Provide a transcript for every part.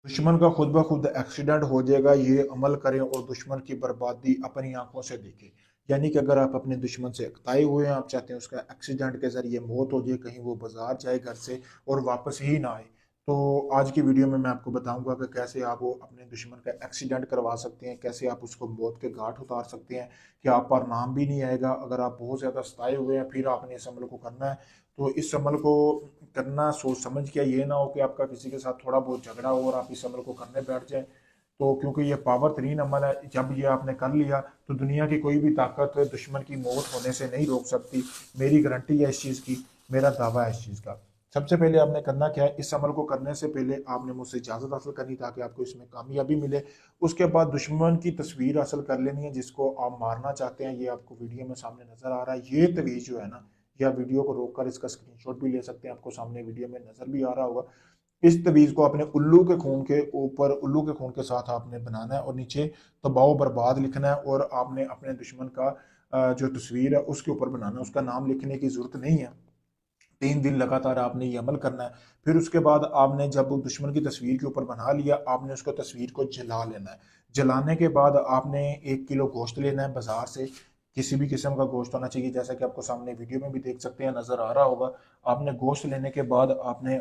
दुश्मन का खुद ब खुद एक्सीडेंट हो जाएगा, ये अमल करें और दुश्मन की बर्बादी अपनी आंखों से देखें। यानी कि अगर आप अपने दुश्मन से अकताए हुए हैं, आप चाहते हैं उसका एक्सीडेंट के ज़रिए मौत हो जाए, कहीं वो बाजार जाए घर से और वापस ही ना आए, तो आज की वीडियो में मैं आपको बताऊंगा कि कैसे आप वो अपने दुश्मन का एक्सीडेंट करवा सकते हैं, कैसे आप उसको मौत के घाट उतार सकते हैं कि आप पर नाम भी नहीं आएगा। अगर आप बहुत ज़्यादा सताए हुए हैं फिर आपने इस अमल को करना है, तो इस अमल को करना सोच समझ के, ये ना हो कि आपका किसी के साथ थोड़ा बहुत झगड़ा हो और आप इस अमल को करने बैठ जाएं। तो क्योंकि ये पावर तरीन अमल है, जब ये आपने कर लिया तो दुनिया की कोई भी ताकत दुश्मन की मौत होने से नहीं रोक सकती। मेरी गारंटी है इस चीज़ की, मेरा दावा है इस चीज़ का। सबसे पहले आपने करना क्या है, इस अमल को करने से पहले आपने मुझसे इजाज़त हासिल करनी ताकि आपको इसमें कामयाबी मिले। उसके बाद दुश्मन की तस्वीर हासिल कर लेनी है जिसको आप मारना चाहते हैं। ये आपको वीडियो में सामने नज़र आ रहा है, ये तवीज़ जो है ना, या वीडियो को रोककर इसका स्क्रीनशॉट भी ले सकते हैं, आपको सामने वीडियो में नजर भी आ रहा होगा। इस तवीज को आपने उल्लू के खून के ऊपर, उल्लू के खून के साथ आपने बनाना है और नीचे तबाह बर्बाद लिखना है, और आपने अपने दुश्मन का जो तस्वीर है उसके ऊपर बनाना है, उसका नाम लिखने की जरूरत नहीं है। 3 दिन लगातार आपने ये अमल करना है। फिर उसके बाद आपने जब दुश्मन की तस्वीर के ऊपर बना लिया, आपने उसको तस्वीर को जला लेना है। जलाने के बाद आपने 1 किलो गोश्त लेना है बाजार से, किसी भी किस्म का गोश्त होना चाहिए, जैसा कि आपको सामने वीडियो में भी देख सकते हैं, नजर आ रहा होगा। आपने गोश्त लेने के बाद आपने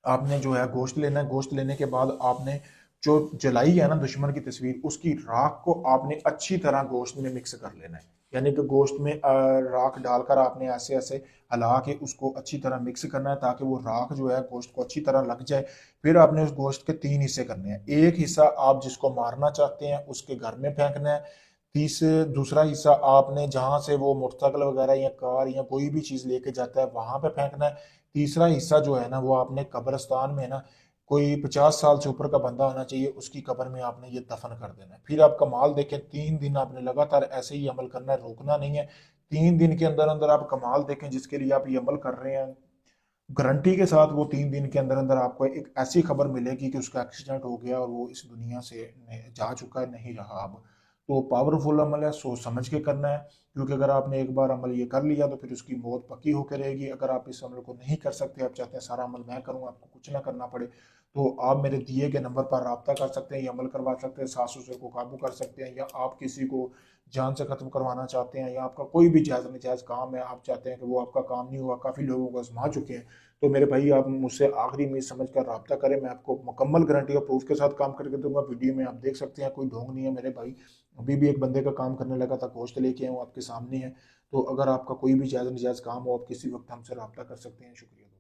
आपने जो है गोश्त लेना है। गोश्त लेने के बाद आपने जो जलाई है ना दुश्मन की तस्वीर, उसकी राख को आपने अच्छी तरह गोश्त में मिक्स कर लेना है। यानी कि गोश्त में राख डालकर आपने ऐसे ऐसे हिला के उसको अच्छी तरह मिक्स करना है ताकि वो राख जो है गोश्त को अच्छी तरह लग जाए। फिर आपने उस गोश्त के 3 हिस्से करने हैं। एक हिस्सा आप जिसको मारना चाहते हैं उसके घर में फेंकना है। दूसरा हिस्सा आपने जहां से वो मोटरसाइकिल वगैरह या कार या कोई भी चीज लेके जाता है वहां पे फेंकना है। तीसरा हिस्सा जो है ना वो आपने कब्रिस्तान में ना, कोई 50 साल से ऊपर का बंदा होना चाहिए, उसकी कब्र में आपने ये दफन कर देना है। फिर आप कमाल देखें, 3 दिन आपने लगातार ऐसे ही अमल करना है, रोकना नहीं है। 3 दिन के अंदर अंदर आप कमाल देखें जिसके लिए आप ये अमल कर रहे हैं। गारंटी के साथ वो 3 दिन के अंदर अंदर आपको एक ऐसी खबर मिलेगी कि उसका एक्सीडेंट हो गया और वो इस दुनिया से जा चुका है, नहीं रहा अब। तो पावरफुल अमल है, सोच समझ के करना है, क्योंकि अगर आपने एक बार अमल ये कर लिया तो फिर उसकी मौत पक्की होकर रहेगी। अगर आप इस अमल को नहीं कर सकते, आप चाहते हैं सारा अमल मैं करूँ, आपको कुछ ना करना पड़े, तो आप मेरे दिए गए नंबर पर रब्ता कर सकते हैं, ये अमल करवा सकते हैं, सास ससुर को काबू कर सकते हैं, या आप किसी को जान से खत्म करवाना चाहते हैं, या आपका कोई भी जायज़ नजायज़ काम है, आप चाहते हैं कि वो आपका काम नहीं हुआ, काफ़ी लोगों को आजमा चुके हैं, तो मेरे भाई आप मुझसे आखिरी में समझ कर रब्ता करें। मैं आपको मुकम्मल गारंटी और प्रूफ के साथ काम करके दूंगा। वीडियो में आप देख सकते हैं, कोई ढोंग नहीं है मेरे भाई। अभी भी एक बंदे का काम करने लगा था, गोश्त लेके आए, वो आपके सामने है। तो अगर आपका कोई भी जायज़ नजायज़ काम हो, आप किसी वक्त हमसे रब्ता कर सकते हैं। शुक्रिया।